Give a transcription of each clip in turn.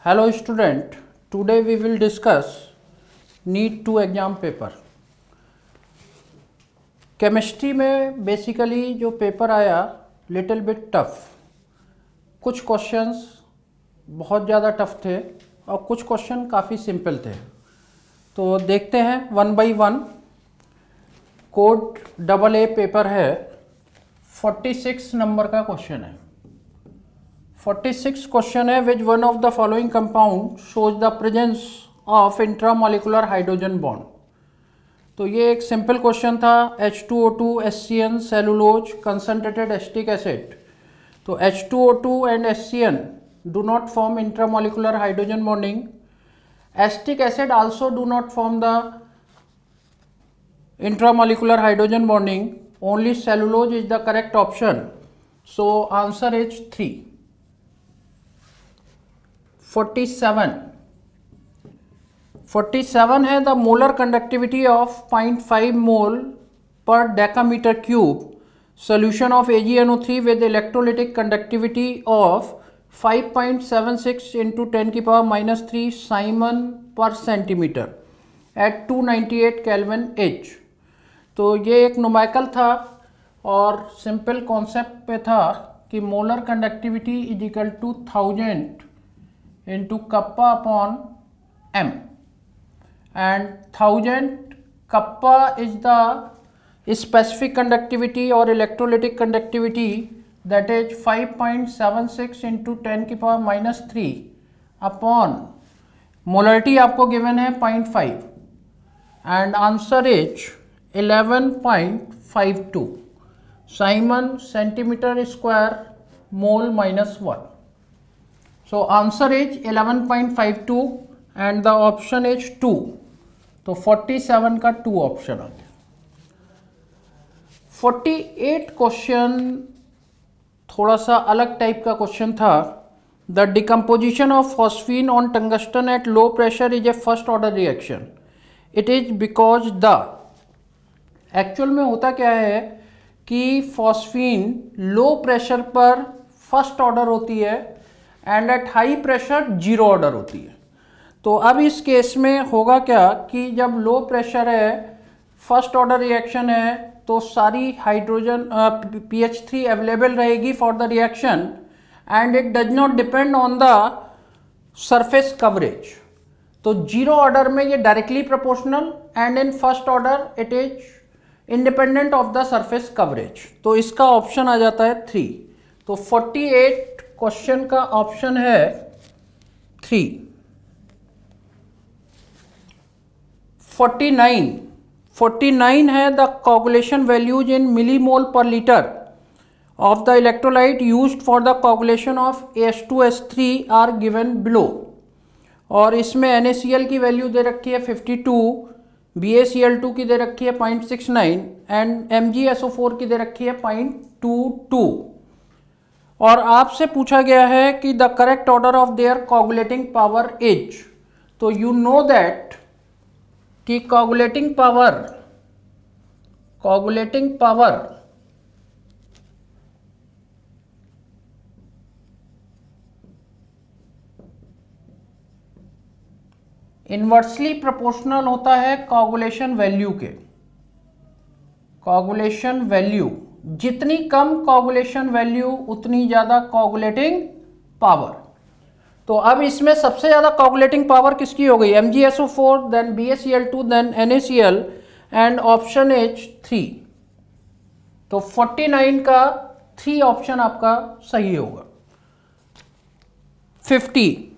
Hello student, today we will discuss NEET 2 exam paper. Chemistry में basically जो paper आया little bit tough, कुछ questions बहुत ज़्यादा टफ थे और कुछ क्वेश्चन काफ़ी सिंपल थे। तो देखते हैं one by one. Code AA paper है, 46 नंबर का क्वेश्चन है। 46 क्वेश्चन है, which one of the following compound shows the presence of intramolecular hydrogen bond. तो ये एक सिंपल क्वेश्चन था। H2O2, HCN, cellulose, concentrated acetic acid. तो H2O2 and HCN do not form intramolecular hydrogen bonding. Acetic acid also do not form the intramolecular hydrogen bonding. Only cellulose is the correct option. So answer is 3. 47 है the molar conductivity of 0.5 mole per decameter cube solution of AgNO3 with electrolytic conductivity of 5.76 into 10 की power minus 3 Simon per centimeter at 298 Kelvin H। तो ये एक numerical था और simple concept पे था कि molar conductivity is equal to 1000 into kappa upon m and 1000 kappa is the specific conductivity और electrolytic conductivity that is 5.76 into 10 की पावर माइनस 3 अपॉन मोलरिटी आपको गिवन है 0.5 and answer is 11.52 Simon centimeter square mole minus 1. So answer is 11.52 and the option is 2. तो 47 का 2 option आ गया। 48 question थोड़ा सा अलग टाइप का क्वेश्चन था। The decomposition of phosphine on tungsten at low pressure is a first order reaction. It is because the actual में होता क्या है कि फॉस्फीन लो प्रेशर पर फर्स्ट ऑर्डर होती है and at high pressure zero order होती है। तो अब इस केस में होगा क्या कि जब लो प्रेशर है, फर्स्ट ऑर्डर रिएक्शन है, तो सारी हाइड्रोजन PH3 अवेलेबल रहेगी for the reaction and it does not depend on the surface coverage. तो जीरो ऑर्डर में ये directly proportional and in first order it is independent of the surface coverage. तो इसका option आ जाता है 3। तो 48 question का ऑप्शन है 3। 49 है the coagulation values in millimole per litre of the electrolyte used for the coagulation of H2S3 are given below. और इसमें NaCl की वैल्यू दे रखी है 52, BaCl2 की दे रखी है 0.69 एंड MgSO4 की दे रखी है 0.22। और आपसे पूछा गया है कि the correct order of their coagulating power is. तो यू नो दैट कि कोगुलेटिंग पावर इन्वर्सली प्रोपोर्शनल होता है कोगुलेशन वैल्यू के। कोगुलेशन वैल्यू जितनी कम कोगुलेशन वैल्यू उतनी ज़्यादा कोगुलेटिंग पावर। तो अब इसमें सबसे ज़्यादा कोगुलेटिंग पावर किसकी हो गई? MgSO4, then BaCl2, then NaCl and option is 3। तो 49 का 3 ऑप्शन आपका सही होगा। 50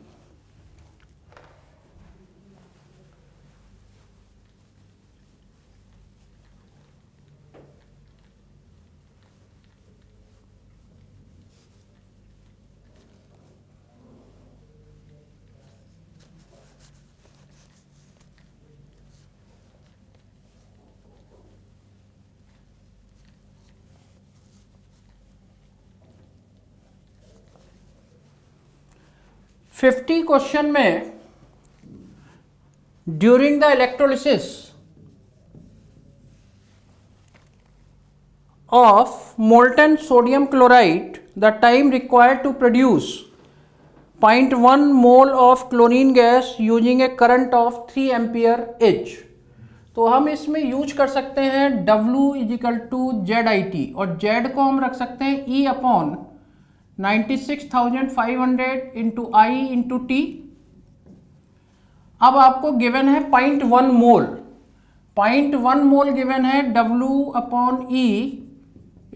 क्वेश्चन में during the electrolysis of molten sodium chloride, the time required to produce 0.1 mole of chlorine gas using A current of 3 ampere H. तो हम इसमें use कर सकते हैं W = ZIT और Z को हम रख सकते हैं E upon 96,500 into I into T। अब आपको गिवन है 0.1 मोल, 0.1 मोल गिवन है W upon E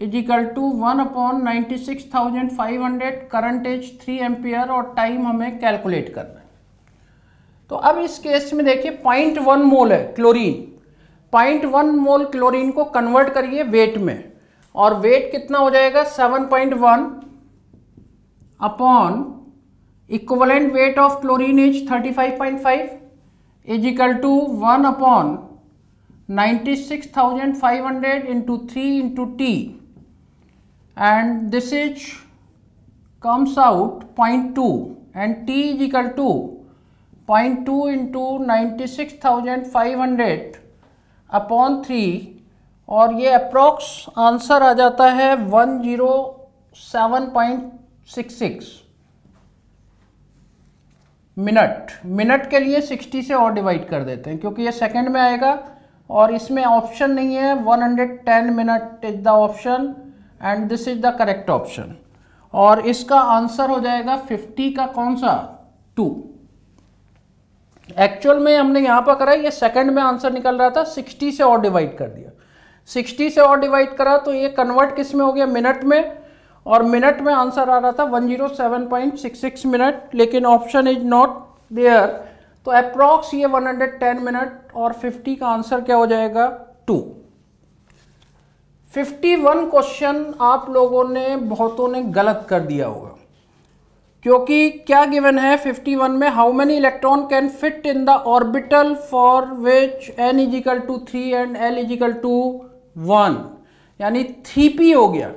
= 1 upon 96,500, current as 3 ampere और टाइम हमें कैलकुलेट करना है। तो अब इस केस में देखिए 0.1 मोल है क्लोरीन, 0.1 मोल क्लोरीन को कन्वर्ट करिए वेट में, और वेट कितना हो जाएगा 7.1 upon equivalent weight of chlorine is 35.5 = 1 upon 96,500 into 3 into T, and this is comes out 0.2 and T = 0.2 into 96,500 upon 3, और ये अप्रॉक्स आंसर आ जाता है 107.66 मिनट के लिए 60 से और डिवाइड कर देते हैं क्योंकि ये सेकंड में आएगा और इसमें ऑप्शन नहीं है। 110 minute is the option and this is the correct option, और इसका आंसर हो जाएगा 50 का कौन सा 2। एक्चुअल में हमने यहाँ पर करा, ये सेकंड में आंसर निकल रहा था, 60 से और डिवाइड कर दिया, 60 से और डिवाइड करा तो ये कन्वर्ट किस में हो गया मिनट में, और मिनट में आंसर आ रहा था 107.66 मिनट, लेकिन ऑप्शन इज नॉट देयर। तो अप्रॉक्स ये 110 मिनट और 50 का आंसर क्या हो जाएगा 2। 51 क्वेश्चन आप लोगों ने बहुतों ने गलत कर दिया होगा, क्योंकि क्या गिवन है 51 में, how many electron can fit in the orbital for which n = 3 and L = 1, यानी 3p हो गया।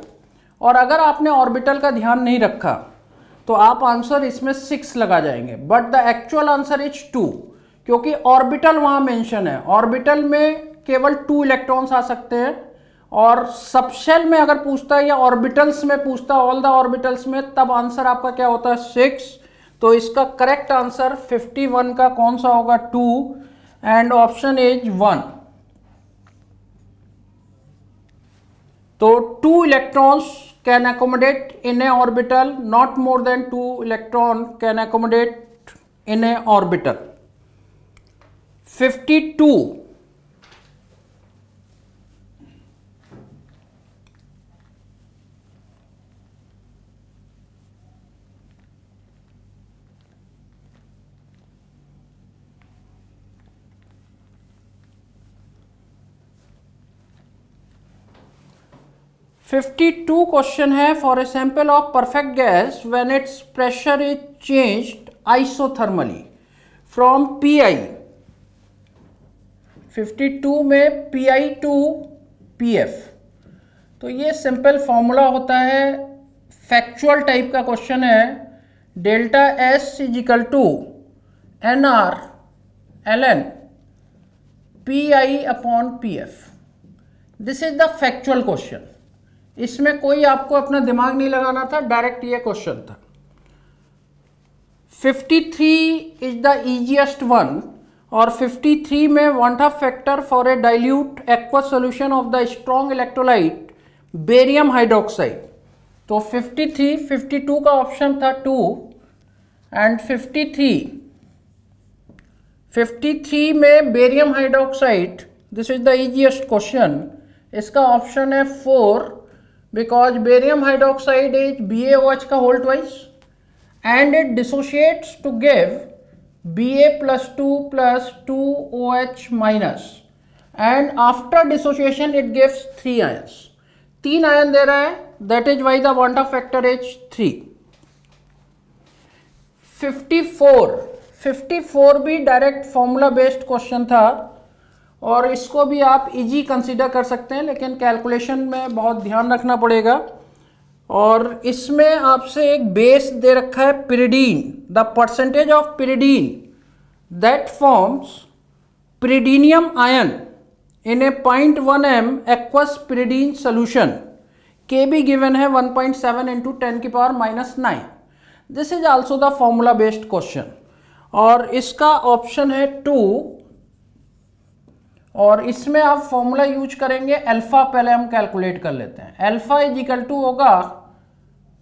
और अगर आपने ऑर्बिटल का ध्यान नहीं रखा तो आप आंसर इसमें 6 लगा जाएंगे, but the actual answer is 2, क्योंकि ऑर्बिटल वहां मेंशन है। ऑर्बिटल में केवल 2 इलेक्ट्रॉन्स आ सकते हैं, और सबशेल में अगर पूछता है या ऑर्बिटल्स में पूछता है ऑल द ऑर्बिटल्स में, तब आंसर आपका क्या होता है 6। तो इसका करेक्ट आंसर 51 का कौन सा होगा 2, एंड ऑप्शन इज 1। तो 2 electrons can accommodate in a orbital, not more than 2 electron can accommodate in a orbital। 52 52 question है, for a sample of perfect gas when it's pressure is changed isothermally from Pi। 52 में Pi to Pf। तो ये simple formula होता है, factual type का question है, delta S = NR ln Pi upon Pf। This is the factual question, इसमें कोई आपको अपना दिमाग नहीं लगाना था, डायरेक्ट ये क्वेश्चन था। 53 इज द इजीएस्ट वन, और 53 में want of factor for a dilute aqua solution of the strong electrolyte barium hydroxide. तो 52 का ऑप्शन था 2, एंड 53 में barium hydroxide, this is the easiest question, इसका ऑप्शन है 4, because barium hydroxide is BaOH का whole twice and it dissociates to give Ba+2 plus 2OH minus, and after dissociation it gives 3 ions, 3 ion दे रहा है, that is why the want of factor is 3। 54 भी direct formula based question था, और इसको भी आप easy consider कर सकते हैं, लेकिन कैलकुलेशन में बहुत ध्यान रखना पड़ेगा। और इसमें आपसे एक बेस दे रखा है pyridine, the percentage of pyridine that forms pyridinium ion in a 0.1 m aqueous pyridine solution, के भी गिवन है 1.7 × 10⁻⁹। This is also the formula based question, और इसका ऑप्शन है 2, और इसमें आप फॉर्मूला यूज करेंगे अल्फा। पहले हम कैलकुलेट कर लेते हैं। अल्फा इज इक्वल टू होगा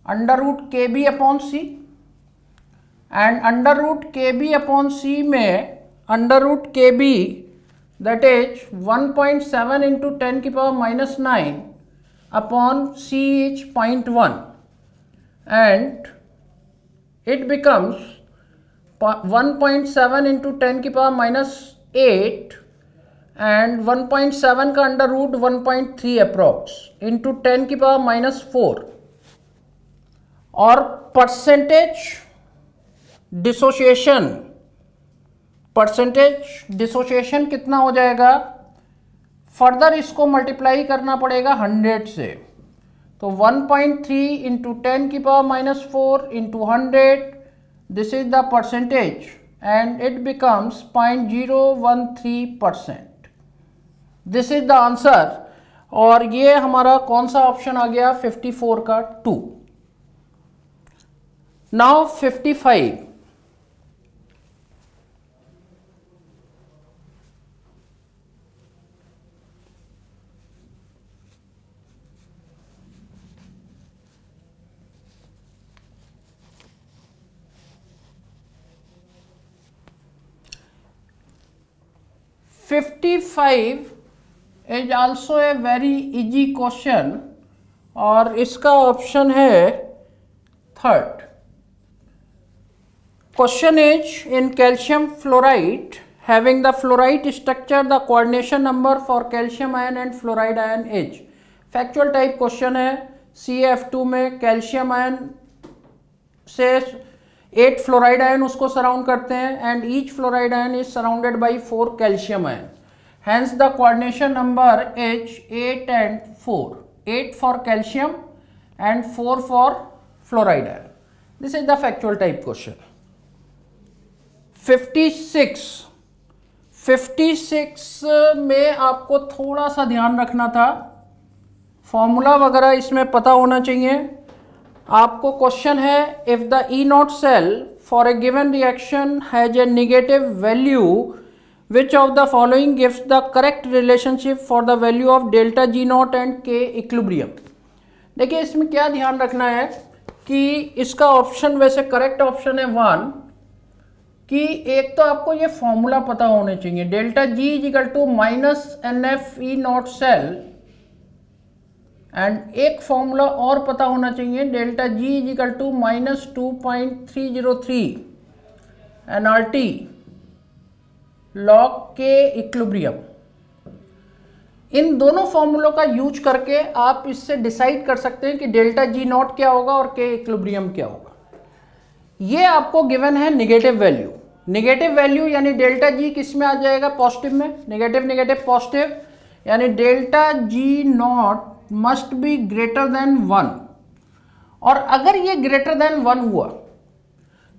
√KB upon C, and √KB upon C में √KB that is 1.7 into 10⁻⁹ upon C is 0.1, and it becomes 1.7 into 10⁻⁸, and 1.7 का अंडर रूट 1.3 अप्रॉक्स इंटू 10⁻⁴, और परसेंटेज डिसोसिएशन कितना हो जाएगा? फर्दर इसको मल्टीप्लाई करना पड़ेगा 100 से, तो 1.3 into 10⁻⁴ into 100, this is the percentage, and it becomes 0.013%। This is the answer, और ये हमारा कौन सा ऑप्शन आ गया? 54 का 2। Now 55, is also a very easy question, और इसका ऑप्शन है 3rd। Question is in calcium fluoride having the fluoride structure, the coordination number for calcium ion and fluoride ion is. Factual type question है। CF2 में calcium ion से 8 fluoride ion उसको surround करते हैं, and each fluoride ion is surrounded by 4 calcium ion, hence the coordination number is 8 and 4, 8 for calcium and 4 for fluoride ion. This is the factual type question. 56 में आपको थोड़ा सा ध्यान रखना था, फॉर्मूला वगैरह इसमें पता होना चाहिए आपको। क्वेश्चन है, if the E0 cell for a given reaction has a negative value, which of the following gives the correct relationship for the value of delta G0 and K equilibrium? देखिए इसमें क्या ध्यान रखना है कि इसका ऑप्शन वैसे करेक्ट ऑप्शन है 1, कि एक तो आपको ये फॉर्मूला पता होने चाहिए, delta G is equal to -NF E0 cell, and एक फॉर्मूला और पता होना चाहिए, delta G is equal to -2.303 nRT log K equilibrium. इन दोनों फॉर्मूलों का यूज करके आप इससे डिसाइड कर सकते हैं कि डेल्टा G0 क्या होगा और K इक्विलिब्रियम क्या होगा। ये आपको गिवन है नेगेटिव वैल्यू। नेगेटिव वैल्यू यानी डेल्टा G किस में आ जाएगा? पॉजिटिव में। नेगेटिव नेगेटिव पॉजिटिव, यानी delta G0 must be greater than 1, और अगर ये ग्रेटर देन 1 हुआ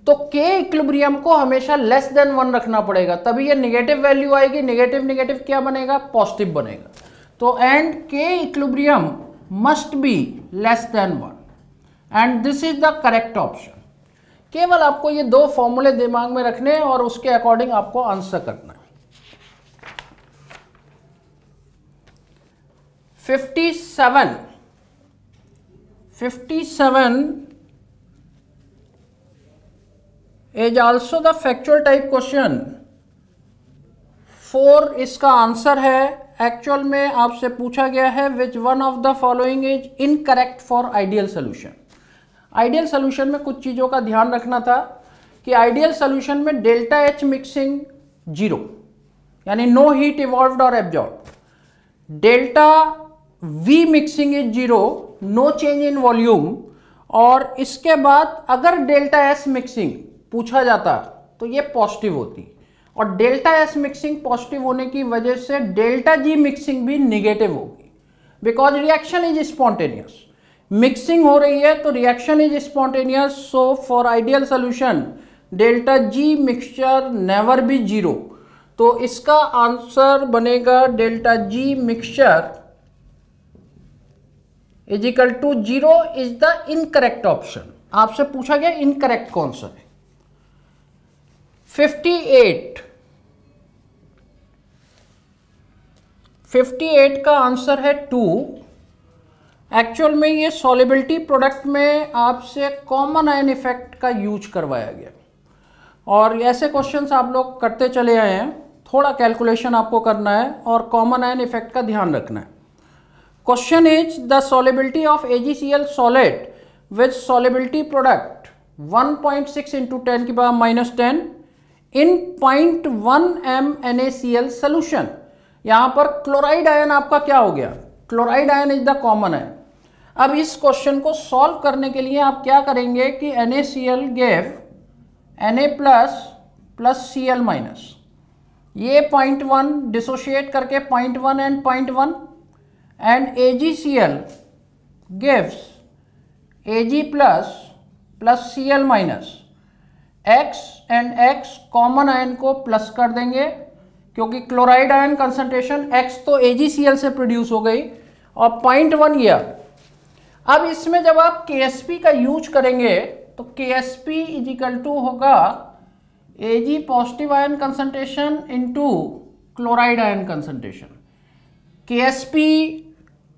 तो K इक्विलिब्रियम को हमेशा लेस देन 1 रखना पड़ेगा, तभी ये नेगेटिव वैल्यू आएगी। नेगेटिव नेगेटिव क्या बनेगा? पॉजिटिव बनेगा। तो and K equilibrium must be less than 1, and this is the correct option. केवल आपको ये दो फॉर्मूले दिमाग में रखने हैं और उसके अकॉर्डिंग आपको आंसर करना है। 57 is also the factual type question। 4 इसका आंसर है। एक्चुअल में आपसे पूछा गया है which one of the following is incorrect for ideal solution. Ideal solution में कुछ चीज़ों का ध्यान रखना था कि आइडियल सोल्यूशन में डेल्टा H मिक्सिंग 0, यानी नो हीट इवॉल्व्ड और absorb. Delta V mixing is 0, no change in volume. और इसके बाद अगर डेल्टा S मिक्सिंग पूछा जाता तो ये पॉजिटिव होती, और डेल्टा S मिक्सिंग पॉजिटिव होने की वजह से डेल्टा G मिक्सिंग भी निगेटिव होगी, because reaction is spontaneous. Mixing हो रही है तो reaction is spontaneous, so for ideal solution delta G mixture never be 0। तो इसका आंसर बनेगा delta G mixture is equal to 0 is the incorrect option. आपसे पूछा गया इनकरेक्ट कौन सा है। 58 का आंसर है 2। एक्चुअल में ये सॉल्युबिलिटी प्रोडक्ट में आपसे कॉमन आयन इफेक्ट का यूज करवाया गया और ऐसे क्वेश्चंस आप लोग करते चले आए हैं। थोड़ा कैलकुलेशन आपको करना है और कॉमन आयन इफेक्ट का ध्यान रखना है। Question is the solubility of AgCl solid with solubility product 1.6 into 10 की पावर -10 इन 0.1 m NaCl सोल्यूशन। यहां पर क्लोराइड आयन आपका क्या हो गया, chloride ion is the common ion. अब इस क्वेश्चन को सॉल्व करने के लिए आप क्या करेंगे कि NaCl give Na plus Cl minus, ये 0.1 डिसोशिएट करके 0.1 and 0.1 and AgCl gives Ag plus Cl minus, X and X common ion को प्लस कर देंगे क्योंकि क्लोराइड आयन कंसंट्रेशन X तो AgCl से प्रोड्यूस हो गई और 0.1 गया। अब इसमें जब आप KSP का यूज करेंगे तो KSP इज इक्वल टू होगा Ag positive ion concentration into chloride ion concentration. KSP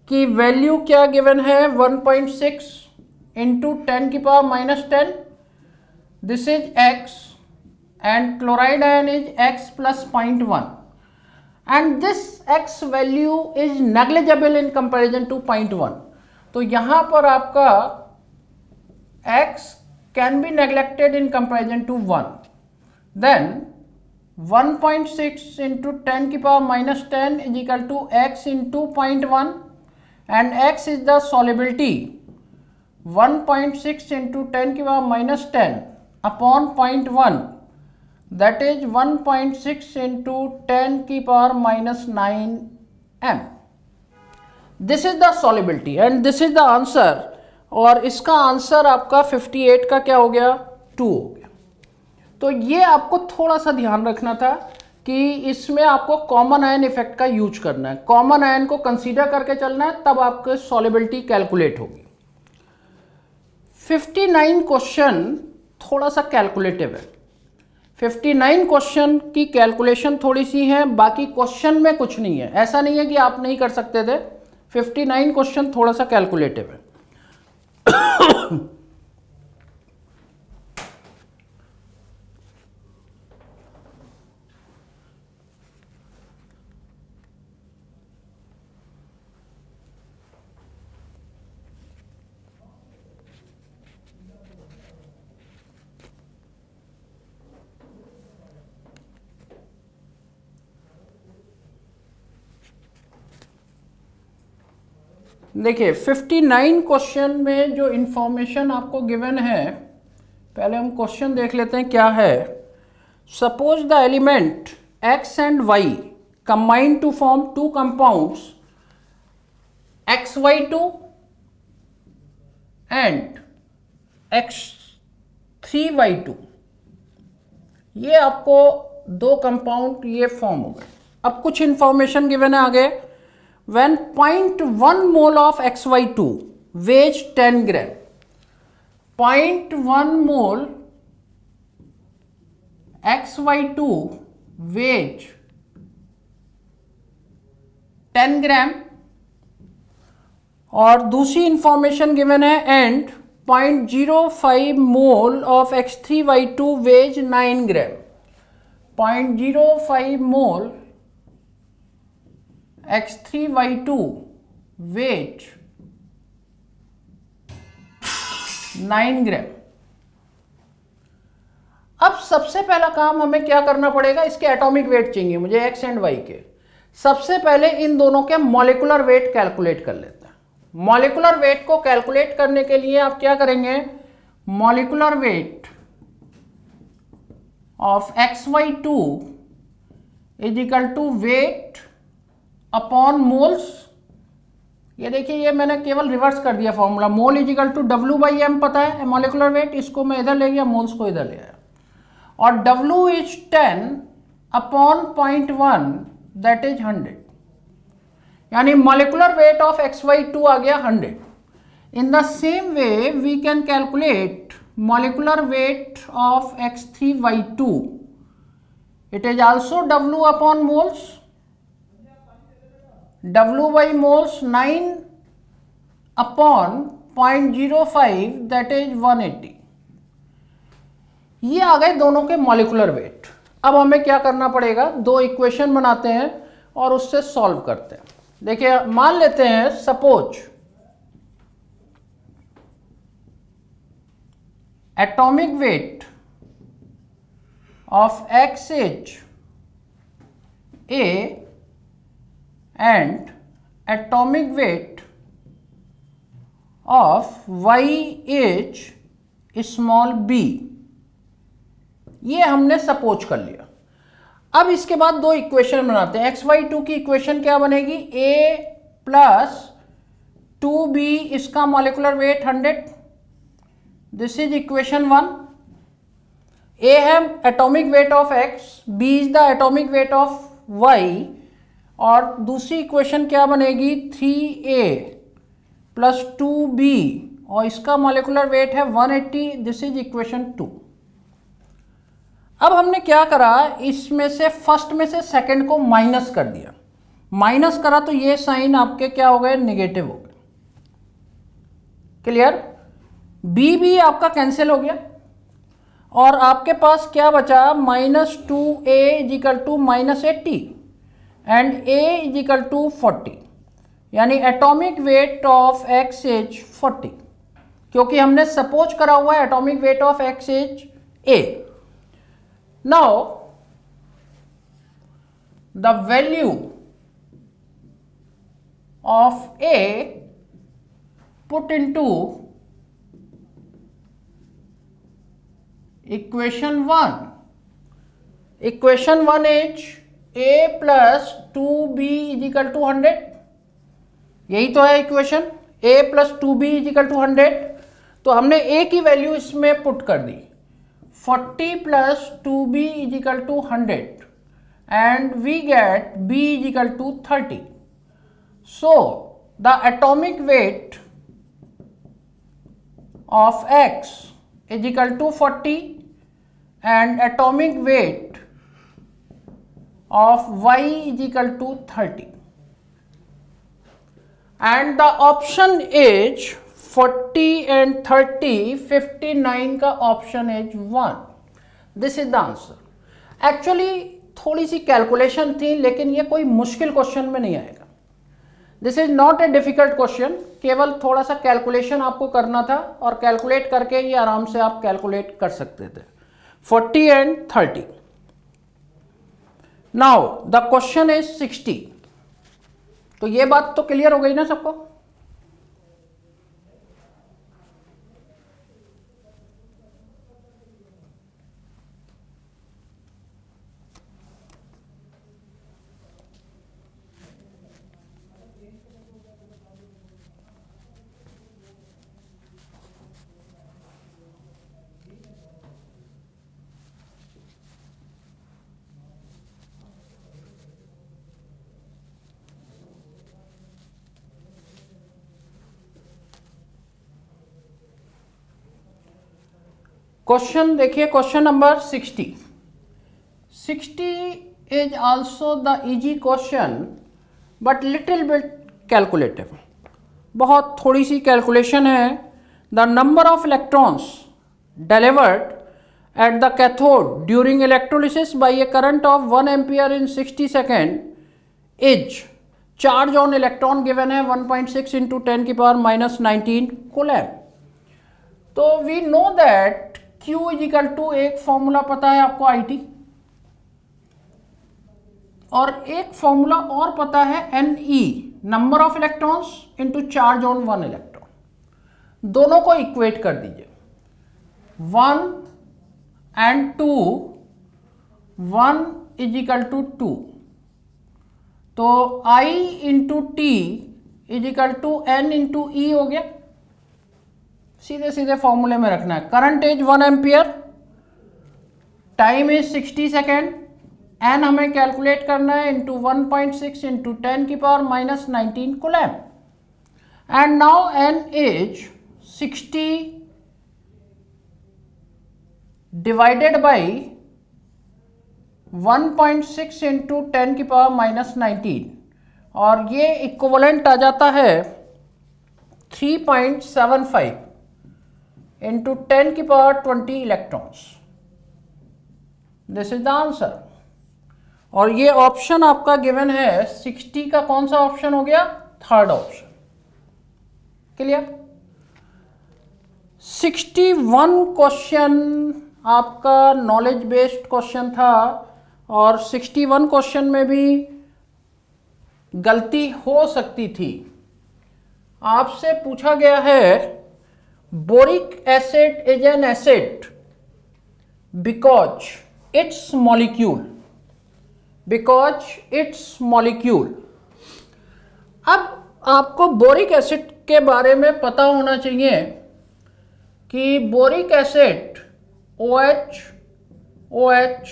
की वैल्यू क्या गिवन है 1.6 इंटू 10 की power -10, this is X and chloride ion is X plus 0.1 and this X value is negligible in comparison to 0.1। तो यहाँ पर आपका X can be neglected in comparison to 1, then 1.6 into 10 की power -10 is equal to X into 0.1 and X is the solubility 1.6 into 10 की power -10 upon 0.1, that is 1.6 into 10 की power -9 m। This is the solubility and this is the answer. और इसका answer आपका 58 का क्या हो गया, 2 हो गया। तो ये आपको थोड़ा सा ध्यान रखना था कि इसमें आपको कॉमन आयन इफेक्ट का यूज करना है, कॉमन आयन को कंसीडर करके चलना है, तब आपको सॉल्युबिलिटी कैलकुलेट होगी। 59 क्वेश्चन थोड़ा सा कैलकुलेटिव है। 59 क्वेश्चन की कैलकुलेशन थोड़ी सी है, बाकी क्वेश्चन में कुछ नहीं है। ऐसा नहीं है कि आप नहीं कर सकते थे, 59 क्वेश्चन थोड़ा सा कैलकुलेटिव है। देखिए 59 क्वेश्चन में जो इंफॉर्मेशन आपको गिवन है, पहले हम क्वेश्चन देख लेते हैं क्या है। Suppose the element X and Y combine to form 2 compounds XY2 and X3Y2। ये आपको 2 कंपाउंड ये फॉर्म हो गए। अब कुछ इंफॉर्मेशन गिवन है आगे। When 0.1 mole of XY2 weighs 10 gram, 0.1 mole XY2 weighs 10 ग्राम, और दूसरी इंफॉर्मेशन गिवन है and 0.05 mole of X3Y2 weighs 9 gram. 0.05 mole X3Y2 weight 9 ग्राम। अब सबसे पहला काम हमें क्या करना पड़ेगा, इसके एटॉमिक वेट चाहिए मुझे X एंड Y के। सबसे पहले इन दोनों के मॉलिक्यूलर वेट कैलकुलेट कर लेते हैं। मॉलिक्यूलर वेट को कैलकुलेट करने के लिए आप क्या करेंगे, molecular weight of XY2 is equal to weight upon moles. ये देखिए, ये मैंने केवल रिवर्स कर दिया formula. Mole is equal to W/m पता है मॉलिक्यूलर वेट, इसको मैं इधर ले गया, मोल्स को इधर ले आया, और W is 10 upon 0.1 that is 100, यानी मॉलिक्यूलर वेट ऑफ XY2 आ गया 100। In the same way, we can calculate molecular weight of X3Y2. It is also W upon moles. W by moles 9 upon 0.05, that is 180. ये आ गए दोनों के molecular weight. अब हमें क्या करना पड़ेगा, दो इक्वेशन बनाते हैं और उससे सॉल्व करते हैं। देखिए, मान लेते हैं suppose atomic weight of XH A and atomic weight of YH small b, ये हमने सपोज कर लिया। अब इसके बाद दो इक्वेशन बनाते हैं। XY2 की इक्वेशन क्या बनेगी, A प्लस 2B, इसका molecular weight 100, this is equation 1। A है atomic weight of X, B is the atomic weight of Y, और दूसरी इक्वेशन क्या बनेगी 3A प्लस 2B, और इसका मॉलिक्यूलर वेट है 180, दिस इज इक्वेशन 2। अब हमने क्या करा, इसमें से फर्स्ट में से सेकंड को माइनस कर दिया। माइनस करा तो ये साइन आपके क्या हो गए, नेगेटिव हो गए। क्लियर। बी भी आपका कैंसिल हो गया और आपके पास क्या बचा, -2A equal to -80 and A equal to 40, यानी एटॉमिक वेट ऑफ XH 40, क्योंकि हमने सपोज करा हुआ है atomic weight of XH A। Now the value of A put into equation 1. Equation 1 is A plus 2B is equal to 100. यही तो है equation, A plus 2B is equal to 100। तो हमने A की वैल्यू इसमें पुट कर दी, 40 plus 2B is equal to 100 and we get B is equal to 30. So the atomic weight of X is equal to 40 and atomic weight of Y is equal to 30, and the option is 40 and 30, 59 का option is 1। This is the answer. Actually थोड़ी सी calculation थी, लेकिन ये कोई मुश्किल question में नहीं आएगा। This is not a difficult question, केवल थोड़ा सा कैलकुलेशन आपको करना था और कैलकुलेट करके ये आराम से आप कैलकुलेट कर सकते थे। 40 and 30। Now the question is 60। तो ये बात तो क्लियर हो गई ना सबको। क्वेश्चन देखिए, question number 60। 60 is also the easy question but little bit calculative. बहुत थोड़ी सी कैलकुलेशन है। The number of electrons delivered at the cathode during electrolysis by a current of 1 ampere in 60 second is, charge on electron given है 1.6 into 10 की power -19 coulomb. तो we know that Q is equal to, एक formula पता है आपको IT, और एक formula और पता है NE, number of electrons into charge on 1 electron. दोनों को इक्वेट कर दीजिए, 1 and 2, 1 इज इक्वल टू 2, तो I into T is equal to N into E हो गया। सीधे सीधे फॉर्मूले में रखना है। Current is 1 ampere, time is 60 second, N हमें कैलकुलेट करना है इंटू 1.6 इंटू 10 की power -19 coulomb. and now n is 60 divided by 1.6 into 10 की पावर माइनस 19 और ये इक्वलेंट आ जाता है 3.75 इंटू 10 की power 20 electrons. This is the answer. और ये ऑप्शन आपका गिवन है 60 का कौन सा ऑप्शन हो गया? Third option. क्लियर? 61 क्वेश्चन आपका नॉलेज बेस्ड क्वेश्चन था और 61 क्वेश्चन में भी गलती हो सकती थी। आपसे पूछा गया है boric acid is an acid because it's molecule. अब आपको बोरिक एसिड के बारे में पता होना चाहिए कि boric acid OH OH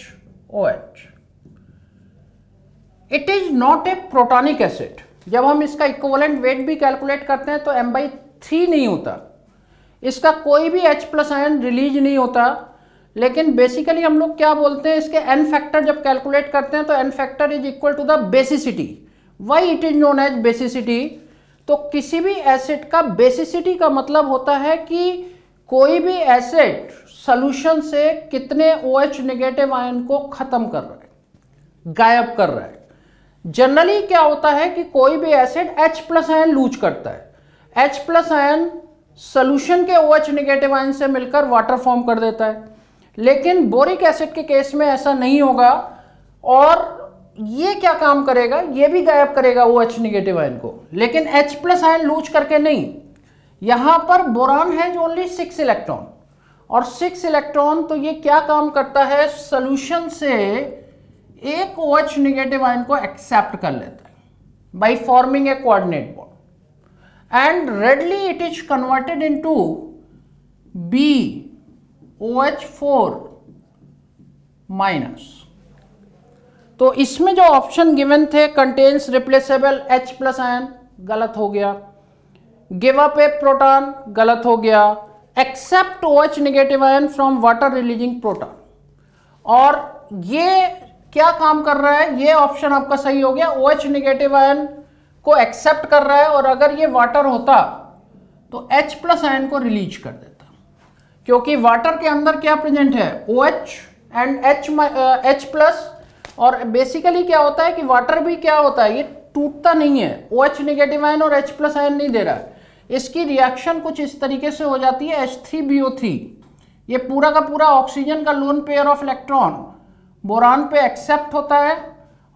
OH it is not a protonic acid. जब हम इसका इक्विवेलेंट वेट भी कैलकुलेट करते हैं तो m/3 नहीं होता, इसका कोई भी H+ आयन रिलीज नहीं होता। लेकिन बेसिकली हम लोग क्या बोलते हैं, इसके n फैक्टर जब कैलकुलेट करते हैं तो n factor is equal to the basicity. Why it is known as basicity? तो किसी भी एसिड का बेसिसिटी का मतलब होता है कि कोई भी एसिड सॉल्यूशन से कितने OH नेगेटिव आयन को खत्म कर रहा है, गायब कर रहा है। जनरली क्या होता है कि कोई भी एसिड H+ आयन लूज करता है, H+ आयन सॉल्यूशन के OH नेगेटिव आयन से मिलकर वाटर फॉर्म कर देता है। लेकिन बोरिक एसिड के केस में ऐसा नहीं होगा और ये क्या काम करेगा, ये भी गायब करेगा OH नेगेटिव आयन को, लेकिन H+ आयन लूज करके नहीं। यहां पर बोरान है जो ओनली 6 इलेक्ट्रॉन और 6 इलेक्ट्रॉन, तो ये क्या काम करता है, सॉल्यूशन से एक OH नेगेटिव आयन को एक्सेप्ट कर लेता है by forming a coordinate bond and readily it is converted into BOH4 minus. तो इसमें जो ऑप्शन गिवन थे कंटेन्स रिप्लेसेबल H+ आयन, गलत हो गया। गिव अप ए प्रोटॉन, गलत हो गया। Accept OH negative ion from water releasing proton, और ये क्या काम कर रहा है, ये ऑप्शन आपका सही हो गया। OH नेगेटिव आयन को एक्सेप्ट कर रहा है और अगर ये वाटर होता तो H+ आयन को रिलीज कर देता, क्योंकि वाटर के अंदर क्या प्रेजेंट है, OH एंड H+। और बेसिकली क्या होता है कि वाटर भी क्या होता है, ये टूटता नहीं है, OH नेगेटिव आयन और H+ आयन नहीं दे रहा है। इसकी रिएक्शन कुछ इस तरीके से हो जाती है, H3BO3, ये पूरा का पूरा ऑक्सीजन का loan pair of electron boron पे एक्सेप्ट होता है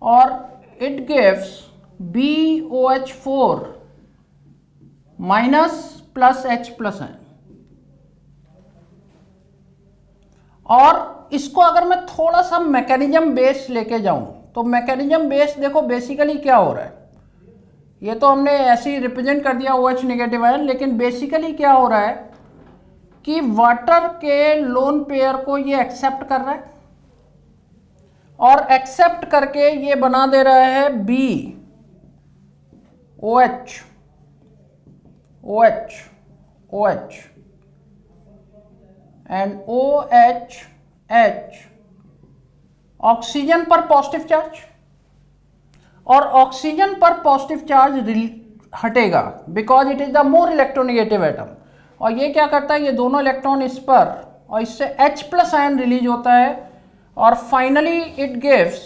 और it gives BOH4 minus plus H+ ion. और इसको अगर मैं थोड़ा सा मैकेनिज्म बेस लेके जाऊं तो मैकेनिज्म बेस देखो बेसिकली क्या हो रहा है, ये तो हमने ऐसे ही रिप्रेजेंट कर दिया OH नेगेटिव आयन, लेकिन बेसिकली क्या हो रहा है कि वाटर के लोन पेयर को ये एक्सेप्ट कर रहा है और एक्सेप्ट करके ये बना दे रहा है BOH OH OH and OH H, oxygen पर पॉजिटिव चार्ज, और ऑक्सीजन पर पॉजिटिव चार्ज हटेगा because it is the more electronegative atom. और ये क्या करता है, ये दोनों इलेक्ट्रॉन इस पर और इससे H+ आयन रिलीज होता है और finally it gives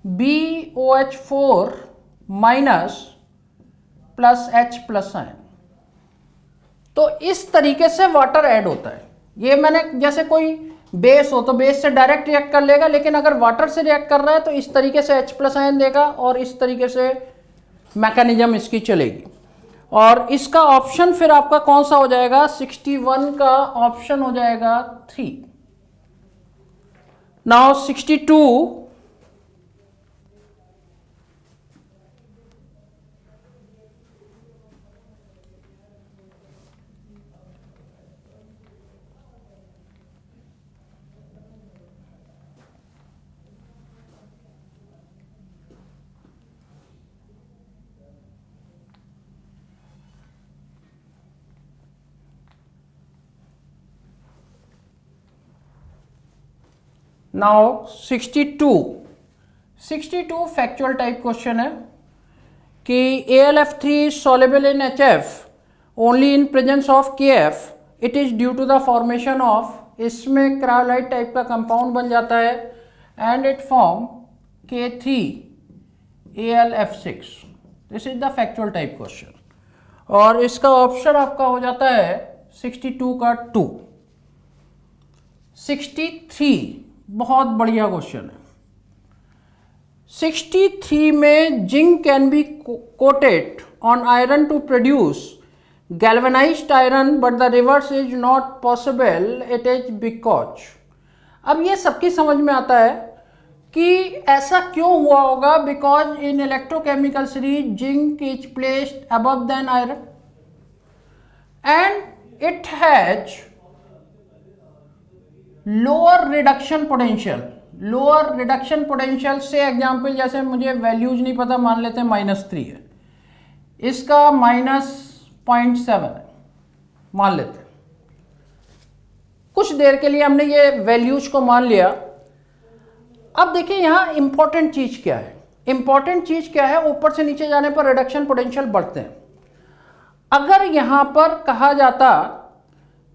BOH4 minus plus H+ ion. तो इस तरीके से वाटर ऐड होता है। ये मैंने जैसे कोई बेस हो तो बेस से डायरेक्ट रिएक्ट कर लेगा, लेकिन अगर वाटर से रिएक्ट कर रहा है तो इस तरीके से H+ आयन देगा और इस तरीके से मैकेनिज्म इसकी चलेगी। और इसका ऑप्शन फिर आपका कौन सा हो जाएगा, 61 का ऑप्शन हो जाएगा 3। Now 62, now 62 factual type question है कि AlF3 is soluble in HF only in presence of KF. It is due to the formation of, इसमें क्रायोलाइट टाइप का कंपाउंड बन जाता है and it form K3AlF6. This is the factual type question और इसका option आपका हो जाता है 62 का 2. 63 बहुत बढ़िया क्वेश्चन है. 63 में zinc can be coated on iron to produce galvanized iron but the reverse is not possible. It is because, अब ये सबकी समझ में आता है कि ऐसा क्यों हुआ होगा. Because in electrochemical series zinc is placed above than iron and it has lower reduction potential. Lower reduction potential से एग्जाम्पल जैसे मुझे वैल्यूज नहीं पता, मान लेते हैं -3 है, इसका -0.7 है, मान लेते हैं. कुछ देर के लिए हमने ये वैल्यूज को मान लिया. अब देखिए यहां इंपॉर्टेंट चीज क्या है. इंपॉर्टेंट चीज क्या है, ऊपर से नीचे जाने पर रिडक्शन पोटेंशियल बढ़ते हैं. अगर यहां पर कहा जाता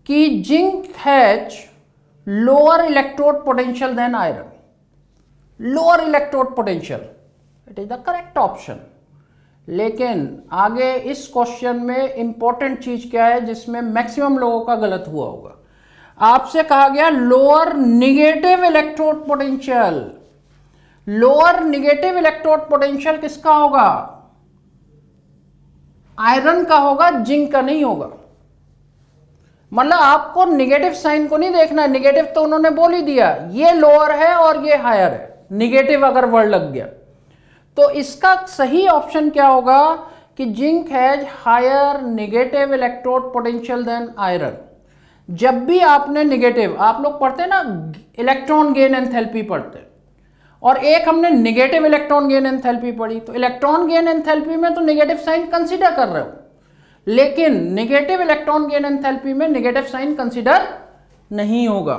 कि zinc has lower electrode potential than iron, lower electrode potential, it is the correct option. लेकिन आगे इस क्वेश्चन में इंपॉर्टेंट चीज क्या है जिसमें मैक्सिमम लोगों का गलत हुआ होगा. आपसे कहा गया lower negative electrode potential. Lower negative electrode potential किसका होगा? आयरन का होगा, जिंक का नहीं होगा. मतलब आपको निगेटिव साइन को नहीं देखना है. निगेटिव तो उन्होंने बोल ही दिया, ये लोअर है और ये हायर है. निगेटिव अगर वर्ड लग गया तो इसका सही ऑप्शन क्या होगा कि zinc has higher negative electrode potential than iron. जब भी आपने निगेटिव, आप लोग पढ़ते हैं ना इलेक्ट्रॉन गेन एंथैल्पी पढ़ते हैं, और एक हमने निगेटिव इलेक्ट्रॉन गेन एंथैल्पी पढ़ी, तो इलेक्ट्रॉन गेन एंथैल्पी में तो निगेटिव साइन कंसीडर कर रहे हो, लेकिन निगेटिव इलेक्ट्रॉन गेन एंथैल्पी में निगेटिव साइन कंसीडर नहीं होगा.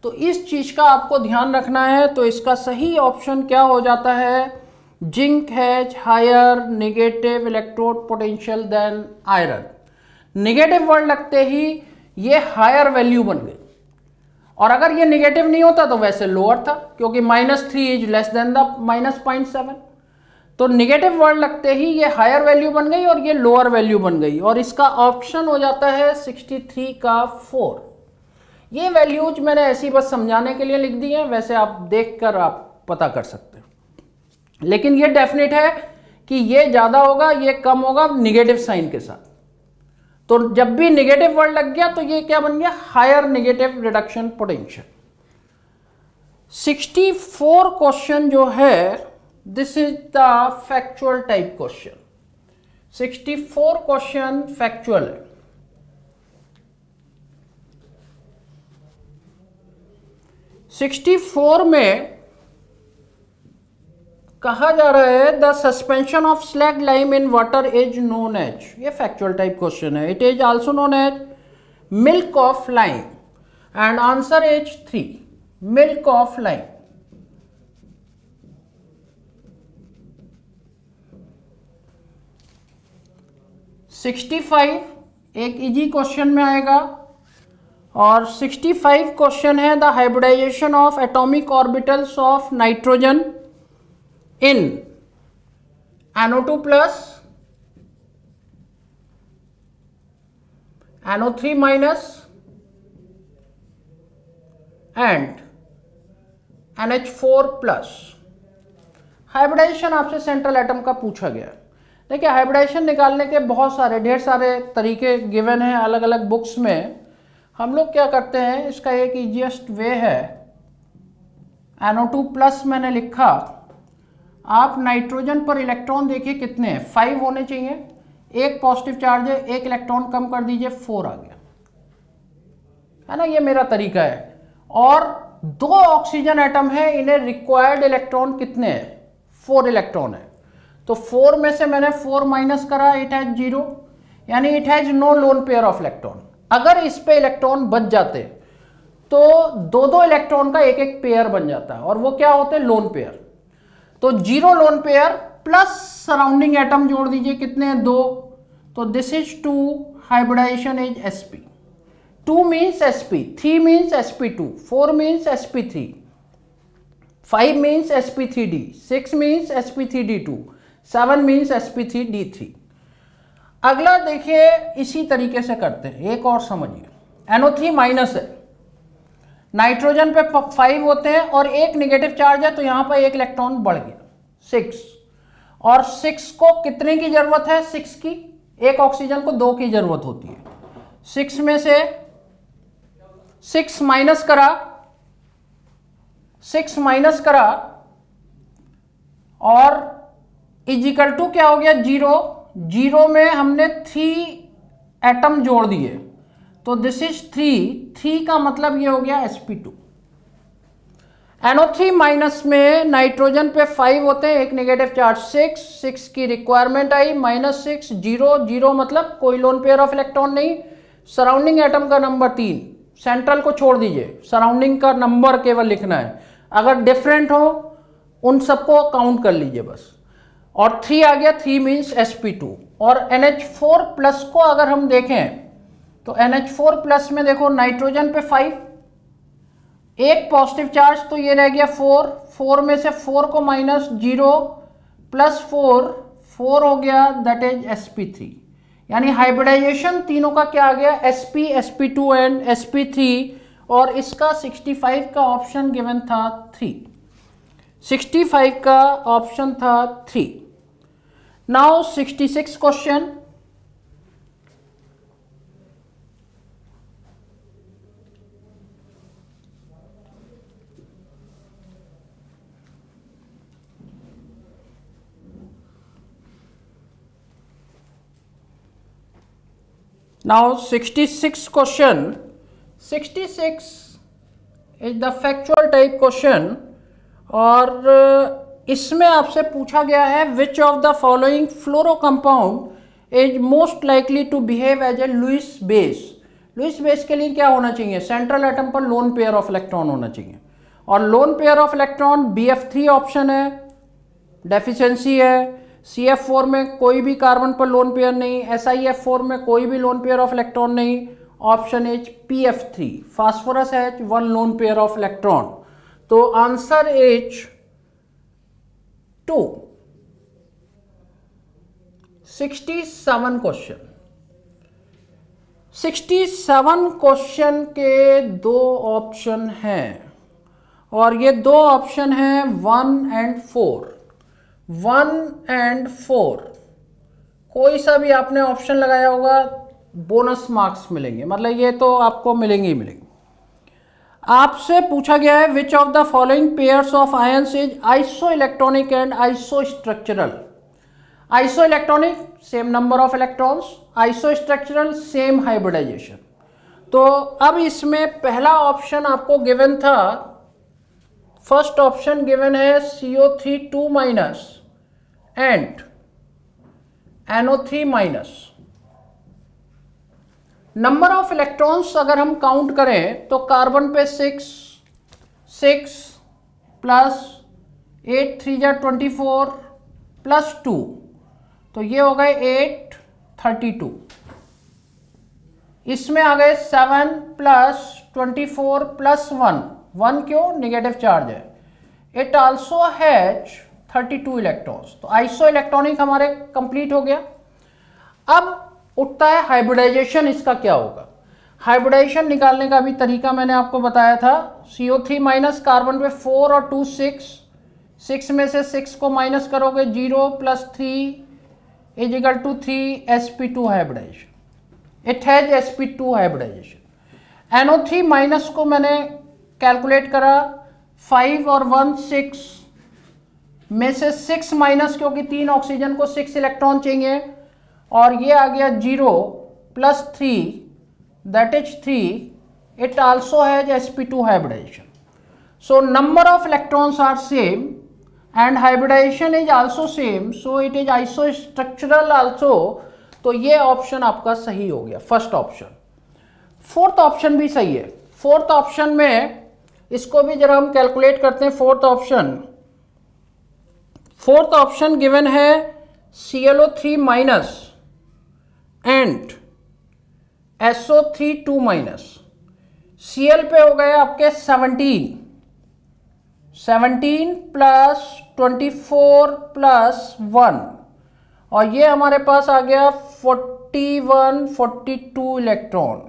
तो इस चीज का आपको ध्यान रखना है. तो इसका सही ऑप्शन क्या हो जाता है? Zinc has higher negative electrode potential than iron. Negative word लगते ही ये हायर वैल्यू बन गई, और अगर ये नेगेटिव नहीं होता तो वैसे लोअर था, क्योंकि -3 इज लेस देन द -0.7. तो नेगेटिव वर्ड लगते ही ये हायर वैल्यू बन गई और ये लोअर वैल्यू बन गई, और इसका ऑप्शन हो जाता है 63 का 4. ये वैल्यूज मैंने ऐसी बस समझाने के लिए लिख दी है, वैसे आप देखकर आप पता कर सकते हैं. लेकिन ये डेफिनेट है कि ये ज्यादा होगा, ये कम होगा निगेटिव साइन के साथ. तो जब भी निगेटिव वर्ड लग गया तो ये क्या बन गया? Higher negative reduction potential. 64 question जो है, this is the factual type question. 64 question factual है. (64) में कहा जा रहा है the suspension of slaked lime in water is known as. ये फैक्चुअल टाइप क्वेश्चन है. It is also known as milk of lime, and answer is 3, milk of lime. (65) एक easy question में आएगा, और 65 क्वेश्चन है the hybridization of atomic orbitals of nitrogen in NO2 plus, NO3 minus and NH4 plus. Hybridization आपसे central atom का पूछा गया. देखिए हाइब्रिडाइजेशन निकालने के बहुत सारे ढेर सारे तरीके गिवन हैं अलग अलग बुक्स में. हम लोग क्या करते हैं, इसका एक इजीएस्ट वे है, NO2 प्लस मैंने लिखा, आप नाइट्रोजन पर इलेक्ट्रॉन देखिए कितने हैं, 5 होने चाहिए, एक पॉजिटिव चार्ज है, एक इलेक्ट्रॉन कम कर दीजिए, 4 आ गया, है ना. ये मेरा तरीका है. और 2 ऑक्सीजन एटम है, इन्हें रिक्वायर्ड इलेक्ट्रॉन कितने हैं? 4 इलेक्ट्रॉन है. तो 4 में से मैंने 4 माइनस करा, इट हैज 0, यानी it has no lone pair of electron. अगर इस पे इलेक्ट्रॉन बच जाते तो दो दो इलेक्ट्रॉन का एक एक पेयर बन जाता है, और वो क्या होते हैं, लोन पेयर। तो 0 lone pair plus surrounding atom जोड़ दीजिए, कितने हैं, 2, तो this is 2, hybridization is sp। 2 means sp, 3 means sp2, 4 means sp3, 5 means sp3d, 6 means sp3d2, 7 means sp3d3। अगला देखिए इसी तरीके से करते हैं, एक और समझिए। NO3 माइनस है, नाइट्रोजन पे 5 होते हैं और एक नेगेटिव चार्ज है, तो यहां पर एक इलेक्ट्रॉन बढ़ गया 6, और 6 को कितने की जरूरत है, 6 की, एक ऑक्सीजन को 2 की जरूरत होती है। 6 में से 6 माइनस करा, 6 माइनस करा, और इजिकल टू क्या हो गया, 0, 0 में हमने 3 एटम जोड़ दिए, तो दिस इज 3 का मतलब ये हो गया sp2। NO3 माइनस में नाइट्रोजन पे 5 होते हैं, एक नेगेटिव चार्ज 6 की रिक्वायरमेंट आई, -6, 0 मतलब कोई लोन पेयर ऑफ इलेक्ट्रॉन नहीं, सराउंडिंग एटम का नंबर 3, सेंट्रल को छोड़ दीजिए, सराउंडिंग का नंबर केवल लिखना है, अगर डिफरेंट हो उन सबको काउंट कर लीजिए बस, और 3 आ गया, 3 मीन्स sp2। और NH4 प्लस को अगर हम देखें तो NH4 प्लस में देखो नाइट्रोजन पे 5, एक पॉजिटिव चार्ज, तो ये रह गया 4 में से 4 को माइनस, 0 प्लस 4 हो गया, दैट इज sp3। यानी हाइब्रिडाइजेशन तीनों का क्या आ गया, sp, sp2 एंड sp3, और इसका 65 का ऑप्शन गिवन था 3, 65 का ऑप्शन था 3। Now 66 question. Now 66 question. 66 is the factual type question, और इसमें आपसे पूछा गया है which of the following fluoro compound is most likely to behave as a Lewis base। Lewis base के लिए क्या होना चाहिए, सेंट्रल एटम पर लोन पेयर ऑफ इलेक्ट्रॉन होना चाहिए, और lone pair of electron BF3 option है, डेफिशिएंसी है। CF4 में कोई भी कार्बन पर लोन पेयर नहीं, SiF4 में कोई भी लोन पेयर ऑफ इलेक्ट्रॉन नहीं, option is PF3, phosphorus H, 1 lone pair of electron. तो आंसर इज 2। 67 क्वेश्चन। 67 क्वेश्चन के 2 ऑप्शन हैं, और ये 2 ऑप्शन हैं 1 एंड 4। 1 एंड 4 कोई सा भी आपने ऑप्शन लगाया होगा बोनस मार्क्स मिलेंगे, मतलब ये तो आपको मिलेंगे ही मिलेंगे। आपसे पूछा गया है which of the following pairs of ions is isoelectronic and isostructural. Isoelectronic same number of electrons, isostructural same hybridization. तो अब इसमें पहला ऑप्शन आपको गिवन था, फर्स्ट ऑप्शन गिवन है CO3 2 minus and NO3 minus. Number of electrons अगर हम count करें तो कार्बन पे 6 प्लस 8 3 जा 24 प्लस 2, तो ये हो गए 8 32। इसमें आ गए 7 प्लस 24 प्लस 1 क्यों, नेगेटिव चार्ज है। It also has 32 electrons. तो आइसो इलेक्ट्रॉनिक हमारे कंप्लीट हो गया। अब उठता है हाइब्रिडाइजेशन, इसका क्या होगा। हाइब्रिडाइजेशन निकालने का भी तरीका मैंने आपको बताया था। CO3 माइनस, कार्बन पे 4 और 2 6 में से 6 को माइनस करोगे 0 plus 3 is equal to 3 sp2 hybridization. It has sp2 hybridization. NO3 minus को मैंने कैलकुलेट करा, 5 और 1 6 में से 6 माइनस, क्योंकि 3 ऑक्सीजन को 6 इलेक्ट्रॉन चाहिए, और ये आ गया 0 plus 3 that is 3। It also has sp2 hybridization. So number of electrons are same and hybridization is also same, so it is isostructural also. तो ये ऑप्शन आपका सही हो गया, फर्स्ट ऑप्शन। फोर्थ ऑप्शन भी सही है। फोर्थ ऑप्शन में इसको भी जरा हम कैलकुलेट करते हैं। फोर्थ ऑप्शन गिवन है ClO3 minus and SO3 2 minus. Cl पे हो गए आपके 17 प्लस 24 प्लस 1 और ये हमारे पास आ गया 42 इलेक्ट्रॉन।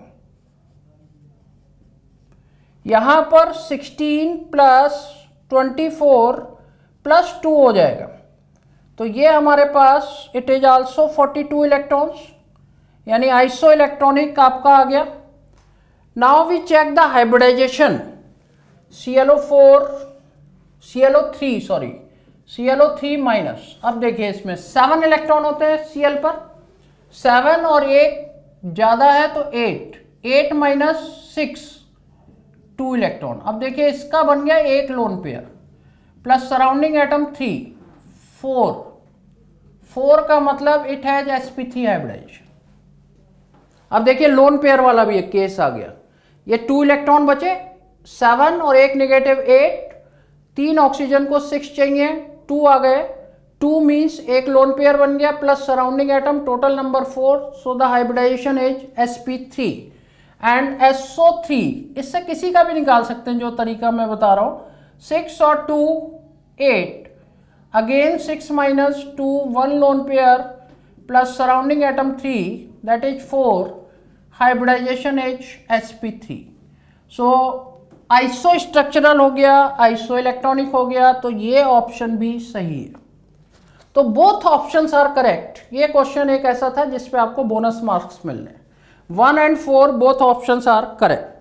यहां पर 16 प्लस 24 प्लस 2 हो जाएगा, तो ये हमारे पास इट इज आल्सो 42 इलेक्ट्रॉन्स, यानी आइसो इलेक्ट्रॉनिक आपका आ गया। Now we check the hybridization ClO3 minus. अब देखिए इसमें 7 इलेक्ट्रॉन होते हैं Cl पर, 7 और 1 ज्यादा है तो 8 माइनस 6 2 इलेक्ट्रॉन। अब देखिए इसका बन गया एक loan pair plus surrounding atom 3 4 का मतलब इट हैज sp3 हाइब्रिडाइजेशन। अब देखिए लोन पेयर वाला भी एक केस आ गया, ये 2 इलेक्ट्रॉन बचे, 7 और 1 नेगेटिव 8, 3 ऑक्सीजन को 6 चाहिए, 2 आ गए, 2 मीन्स एक लोन पेयर बन गया plus surrounding atom, total number 4, so the hybridization is sp3 and SO3। इससे किसी का भी निकाल सकते हैं जो तरीका मैं बता रहा हूं। 6 और 2 8, again 6 minus 2 1 lone pair plus surrounding atom 3 that is 4, hybridization is sp3। So isostructural हो गया, आइसो इलेक्ट्रॉनिक हो गया, तो ये ऑप्शन भी सही है। तो बोथ ऑप्शंस आर करेक्ट। ये क्वेश्चन एक ऐसा था जिसपे आपको बोनस मार्क्स मिलने, 1 and 4 both options are correct.